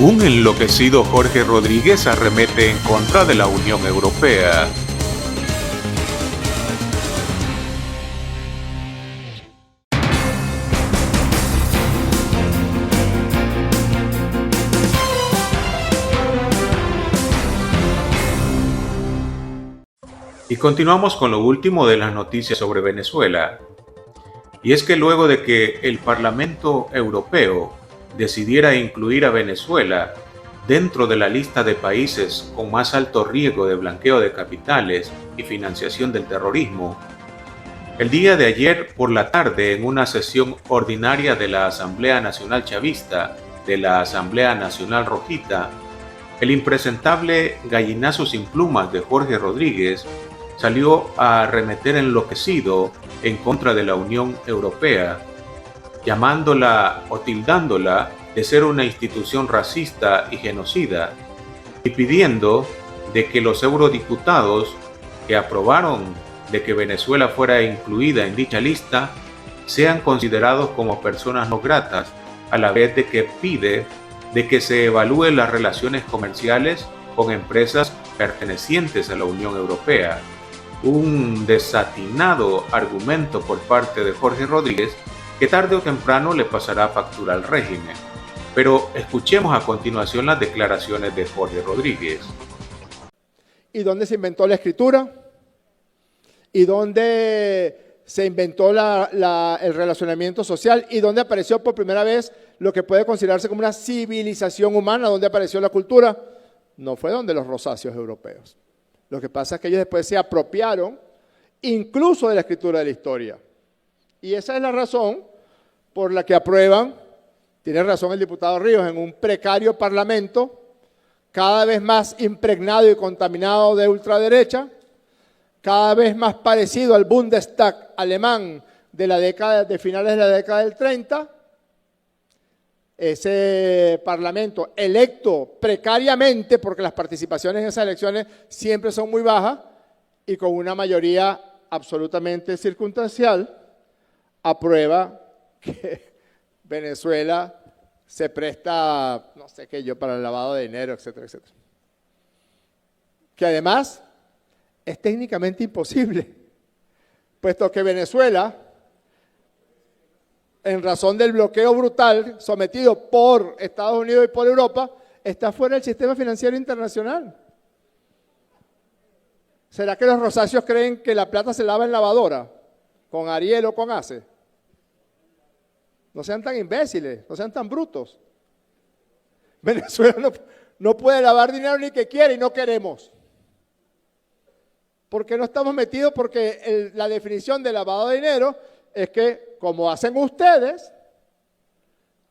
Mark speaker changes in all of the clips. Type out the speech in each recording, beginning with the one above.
Speaker 1: Un enloquecido Jorge Rodríguez arremete en contra de la Unión Europea. Y continuamos con lo último de las noticias sobre Venezuela. Y es que luego de que el Parlamento Europeo decidiera incluir a Venezuela dentro de la lista de países con más alto riesgo de blanqueo de capitales y financiación del terrorismo, el día de ayer por la tarde, en una sesión ordinaria de la Asamblea Nacional Chavista, de la Asamblea Nacional Rojita, el impresentable gallinazo sin plumas de Jorge Rodríguez salió a arremeter enloquecido en contra de la Unión Europea, llamándola o tildándola de ser una institución racista y genocida, y pidiendo de que los eurodiputados que aprobaron de que Venezuela fuera incluida en dicha lista sean considerados como personas no gratas, a la vez de que pide de que se evalúen las relaciones comerciales con empresas pertenecientes a la Unión Europea. Un desatinado argumento por parte de Jorge Rodríguez que tarde o temprano le pasará factura al régimen. Pero escuchemos a continuación las declaraciones de Jorge Rodríguez.
Speaker 2: ¿Y dónde se inventó la escritura? ¿Y dónde se inventó el relacionamiento social? ¿Y dónde apareció por primera vez lo que puede considerarse como una civilización humana? ¿Dónde apareció la cultura? No fue donde los rosáceos europeos. Lo que pasa es que ellos después se apropiaron incluso de la escritura de la historia. Y esa es la razón por la que aprueban, tiene razón el diputado Ríos, en un precario parlamento, cada vez más impregnado y contaminado de ultraderecha, cada vez más parecido al Bundestag alemán de finales de la década del 30, ese parlamento electo precariamente, porque las participaciones en esas elecciones siempre son muy bajas, y con una mayoría absolutamente circunstancial, aprueba que Venezuela se presta, no sé qué yo, para el lavado de dinero, etcétera, etcétera. Que además es técnicamente imposible, puesto que Venezuela, en razón del bloqueo brutal sometido por Estados Unidos y por Europa, está fuera del sistema financiero internacional. ¿Será que los rosáceos creen que la plata se lava en lavadora, con Ariel o con Ace? No sean tan imbéciles, no sean tan brutos. Venezuela no puede lavar dinero ni que quiere y no queremos. ¿Por qué no estamos metidos? Porque la definición de lavado de dinero es que, como hacen ustedes,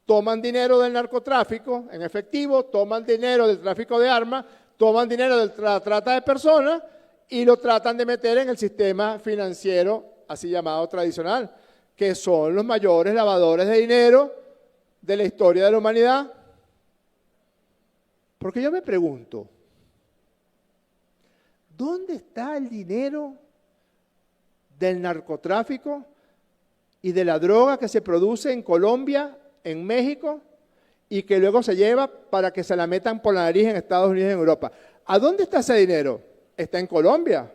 Speaker 2: toman dinero del narcotráfico en efectivo, toman dinero del tráfico de armas, toman dinero de la trata de personas y lo tratan de meter en el sistema financiero, así llamado tradicional, que son los mayores lavadores de dinero de la historia de la humanidad. Porque yo me pregunto, ¿dónde está el dinero del narcotráfico y de la droga que se produce en Colombia, en México, y que luego se lleva para que se la metan por la nariz en Estados Unidos y en Europa? ¿A dónde está ese dinero? ¿Está en Colombia?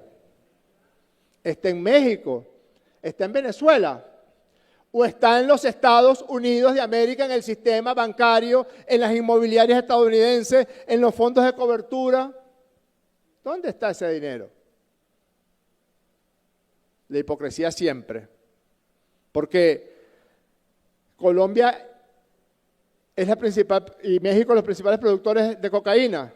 Speaker 2: ¿Está en México? ¿Está en Venezuela? ¿O está en los Estados Unidos de América, en el sistema bancario, en las inmobiliarias estadounidenses, en los fondos de cobertura? ¿Dónde está ese dinero? La hipocresía siempre. Porque Colombia es la principal, y México los principales productores de cocaína,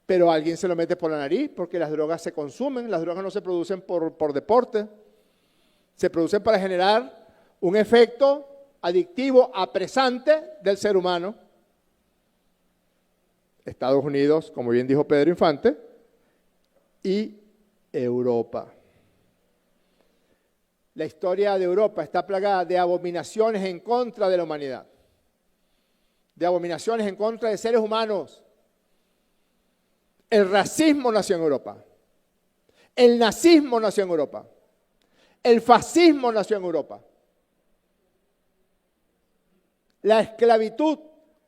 Speaker 2: pero alguien se lo mete por la nariz porque las drogas se consumen, las drogas no se producen por deporte, se producen para generar un efecto adictivo, apresante del ser humano. Estados Unidos, como bien dijo Pedro Infante, y Europa. La historia de Europa está plagada de abominaciones en contra de la humanidad, de abominaciones en contra de seres humanos. El racismo nació en Europa, el nazismo nació en Europa, el fascismo nació en Europa. La esclavitud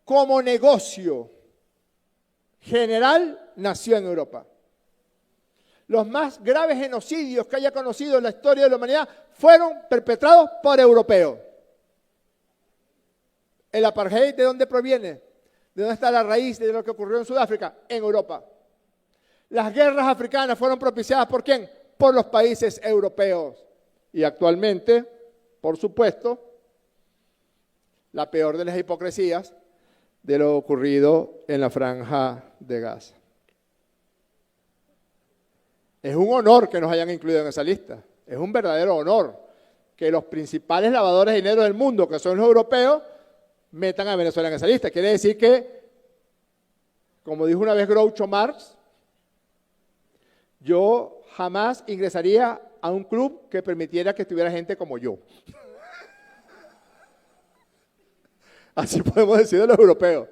Speaker 2: como negocio general nació en Europa. Los más graves genocidios que haya conocido en la historia de la humanidad fueron perpetrados por europeos. ¿El apartheid de dónde proviene? ¿De dónde está la raíz de lo que ocurrió en Sudáfrica? En Europa. Las guerras africanas fueron propiciadas ¿por quién? Por los países europeos. Y actualmente, por supuesto, la peor de las hipocresías de lo ocurrido en la Franja de Gaza. Es un honor que nos hayan incluido en esa lista. Es un verdadero honor que los principales lavadores de dinero del mundo, que son los europeos, metan a Venezuela en esa lista. Quiere decir que, como dijo una vez Groucho Marx, yo jamás ingresaría a un club que permitiera que estuviera gente como yo. Así podemos decir de los europeos.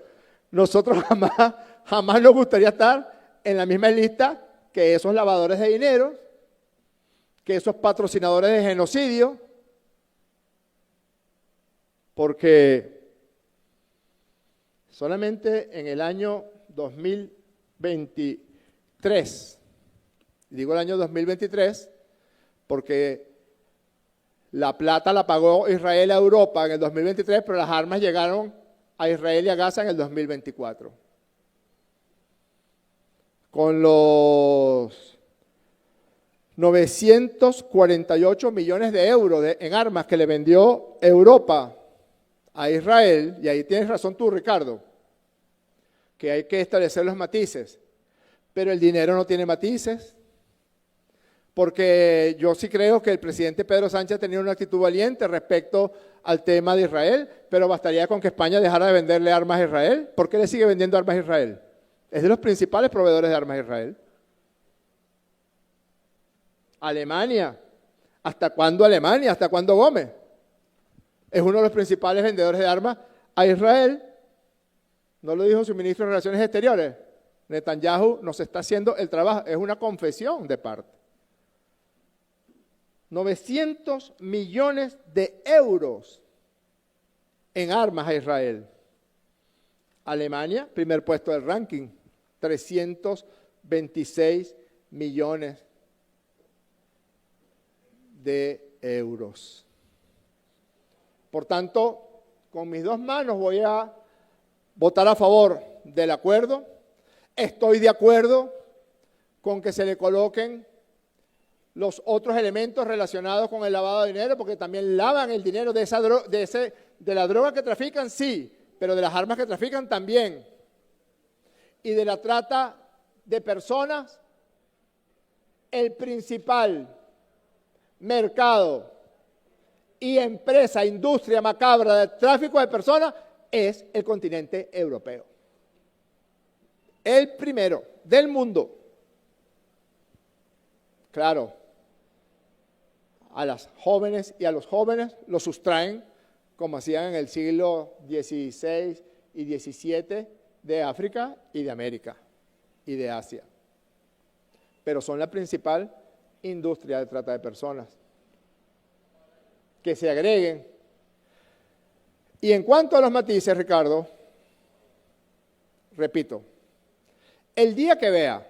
Speaker 2: Nosotros jamás nos gustaría estar en la misma lista que esos lavadores de dinero, que esos patrocinadores de genocidio, porque solamente en el año 2023, digo el año 2023, porque la plata la pagó Israel a Europa en el 2023, pero las armas llegaron a Israel y a Gaza en el 2024. Con los 948 millones de euros en armas que le vendió Europa a Israel, y ahí tienes razón tú, Ricardo, que hay que establecer los matices, pero el dinero no tiene matices, porque yo sí creo que el presidente Pedro Sánchez ha tenido una actitud valiente respecto al tema de Israel, pero bastaría con que España dejara de venderle armas a Israel. ¿Por qué le sigue vendiendo armas a Israel? Es de los principales proveedores de armas a Israel. Alemania. ¿Hasta cuándo Alemania? ¿Hasta cuándo Gómez? Es uno de los principales vendedores de armas a Israel. ¿No lo dijo su ministro de Relaciones Exteriores? Netanyahu nos está haciendo el trabajo. Es una confesión de parte. 900 millones de euros en armas a Israel. Alemania, primer puesto del ranking, 326 millones de euros. Por tanto, con mis dos manos voy a votar a favor del acuerdo. Estoy de acuerdo con que se le coloquen los otros elementos relacionados con el lavado de dinero, porque también lavan el dinero de la droga que trafican, sí, pero de las armas que trafican también. Y de la trata de personas, el principal mercado y empresa, industria macabra de tráfico de personas es el continente europeo. El primero del mundo. Claro, a las jóvenes y a los jóvenes los sustraen, como hacían en el siglo XVI y XVII, de África y de América y de Asia. Pero son la principal industria de trata de personas. Que se agreguen. Y en cuanto a los matices, Ricardo, repito, el día que vea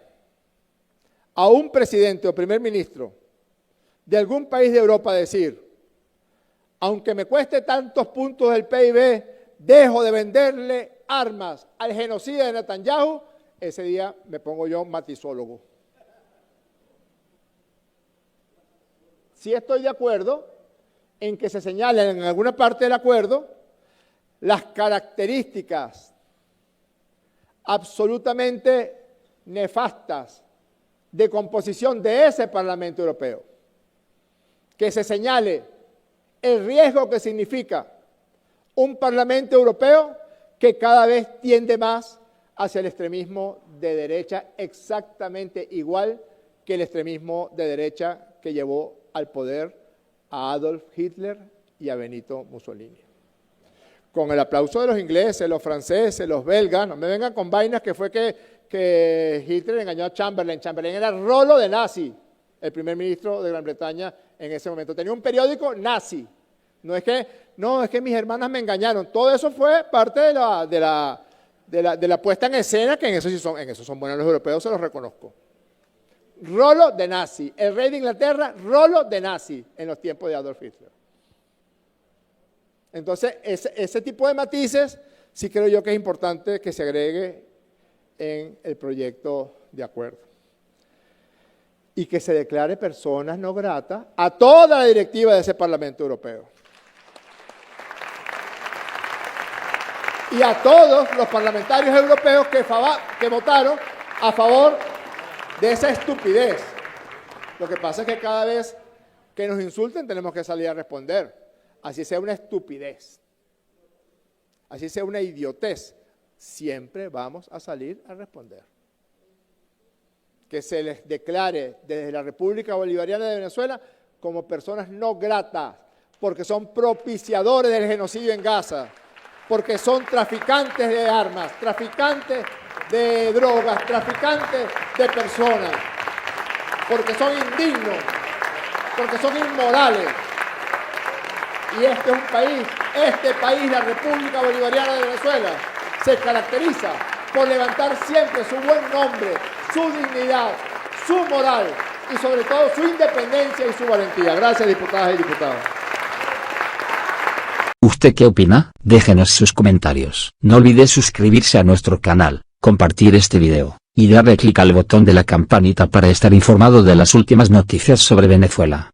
Speaker 2: a un presidente o primer ministro de algún país de Europa decir, aunque me cueste tantos puntos del PIB, dejo de venderle armas al genocida de Netanyahu, ese día me pongo yo matizólogo. Sí estoy de acuerdo en que se señalen en alguna parte del acuerdo las características absolutamente nefastas de composición de ese Parlamento Europeo. Que se señale el riesgo que significa un Parlamento Europeo que cada vez tiende más hacia el extremismo de derecha, exactamente igual que el extremismo de derecha que llevó al poder a Adolf Hitler y a Benito Mussolini. Con el aplauso de los ingleses, los franceses, los belgas, no me vengan con vainas que fue que Hitler engañó a Chamberlain. Chamberlain era rolo de nazi, el primer ministro de Gran Bretaña en ese momento. Tenía un periódico nazi. No es que mis hermanas me engañaron. Todo eso fue parte de de la puesta en escena, que en eso son buenos los europeos, se los reconozco. Rolo de nazi. El rey de Inglaterra, rolo de nazi en los tiempos de Adolf Hitler. Entonces, ese tipo de matices sí creo yo que es importante que se agregue en el proyecto de acuerdo. Y que se declare personas no gratas a toda la directiva de ese Parlamento Europeo. Y a todos los parlamentarios europeos que votaron a favor de esa estupidez. Lo que pasa es que cada vez que nos insulten tenemos que salir a responder. Así sea una estupidez, así sea una idiotez, siempre vamos a salir a responder. Que se les declare desde la República Bolivariana de Venezuela como personas no gratas, porque son propiciadores del genocidio en Gaza, porque son traficantes de armas, traficantes de drogas, traficantes de personas, porque son indignos, porque son inmorales. Y este país, la República Bolivariana de Venezuela, se caracteriza por levantar siempre su buen nombre, su dignidad, su moral y sobre todo su independencia y su valentía. Gracias, diputadas y diputados.
Speaker 3: ¿Usted qué opina? Déjenos sus comentarios. No olvide suscribirse a nuestro canal, compartir este video, y darle clic al botón de la campanita para estar informado de las últimas noticias sobre Venezuela.